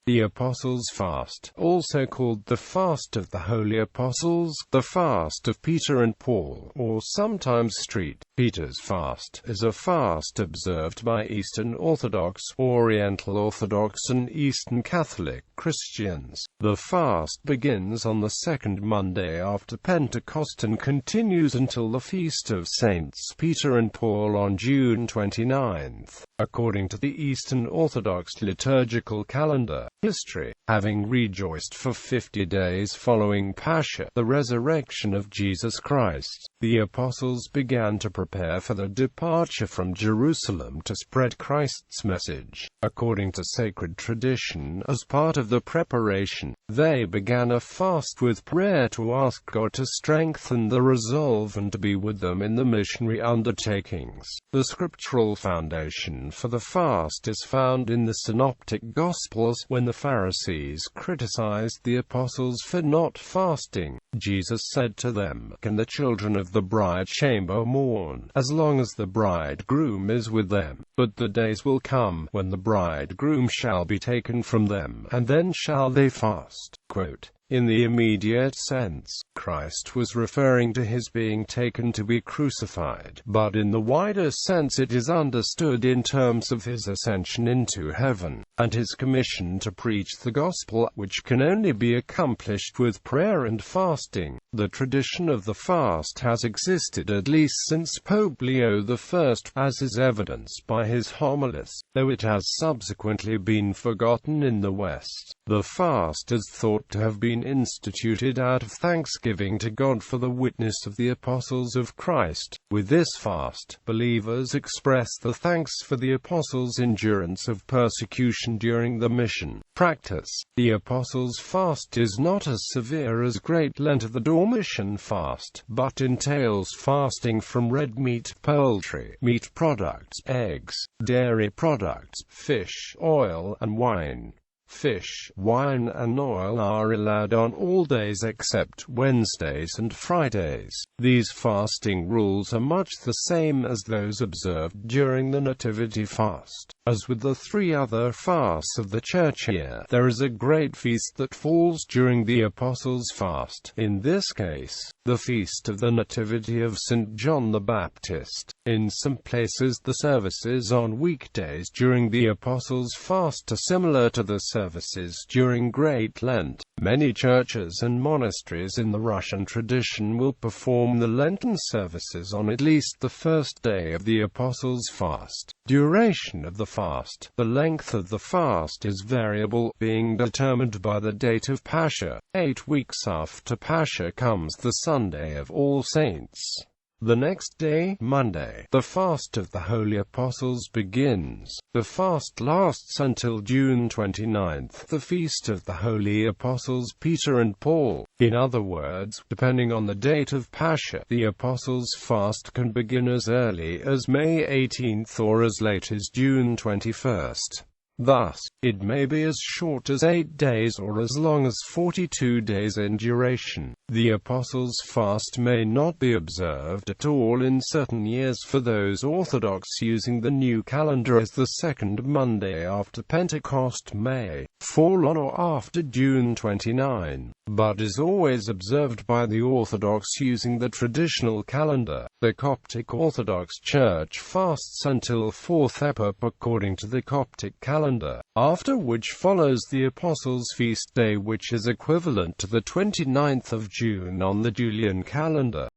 The Apostles' Fast, also called the Fast of the Holy Apostles, the Fast of Peter and Paul, or sometimes St. Peter's Fast, is a fast observed by Eastern Orthodox, Oriental Orthodox and Eastern Catholic Christians. The fast begins on the second Monday after Pentecost and continues until the feast of Saints Peter and Paul on June 29th. According to the Eastern Orthodox liturgical calendar, history, having rejoiced for 50 days following Pascha, the resurrection of Jesus Christ, the apostles began to prepare for the departure from Jerusalem to spread Christ's message. According to sacred tradition, as part of the preparation, they began a fast with prayer to ask God to strengthen the resolve and to be with them in the missionary undertakings. The scriptural foundation for the fast is found in the Synoptic Gospels. When the Pharisees criticized the apostles for not fasting, Jesus said to them, "Can the children of the bride chamber mourn, as long as the bridegroom is with them? But the days will come, when the bridegroom shall be taken from them, and then shall they fast." Quote, in the immediate sense, Christ was referring to his being taken to be crucified, but in the wider sense it is understood in terms of his ascension into heaven, and his commission to preach the gospel, which can only be accomplished with prayer and fasting. The tradition of the fast has existed at least since Pope Leo I, as is evidenced by his homilies, though it has subsequently been forgotten in the West. The fast is thought to have been instituted out of thanksgiving to God for the witness of the apostles of Christ. With this fast, believers express the thanks for the apostles' endurance of persecution during the mission. Practice. The apostles' fast is not as severe as Great Lent or the Dormition fast, but entails fasting from red meat, poultry, meat products, eggs, dairy products, fish, oil, and wine. Fish, wine and oil are allowed on all days except Wednesdays and Fridays. These fasting rules are much the same as those observed during the Nativity fast. As with the three other fasts of the Church year, there is a great feast that falls during the Apostles' Fast. In this case, the feast of the Nativity of St. John the Baptist. In some places the services on weekdays during the Apostles' Fast are similar to the services during Great Lent. Many churches and monasteries in the Russian tradition will perform the Lenten services on at least the first day of the Apostles' Fast. Duration of the fast. The length of the fast is variable, being determined by the date of Pascha. 8 weeks after Pascha comes the Sunday of All Saints. The next day, Monday, the fast of the Holy Apostles begins. The fast lasts until June 29th, the feast of the Holy Apostles Peter and Paul. In other words, depending on the date of Pascha, the Apostles' fast can begin as early as May 18th or as late as June 21st. Thus, it may be as short as 8 days or as long as 42 days in duration. The Apostles' Fast may not be observed at all in certain years for those Orthodox using the new calendar, as the second Monday after Pentecost may fall on or after June 29, but is always observed by the Orthodox using the traditional calendar. The Coptic Orthodox Church fasts until 4th Epip according to the Coptic calendar, after which follows the Apostles' Feast Day, which is equivalent to the 29th of June on the Julian calendar.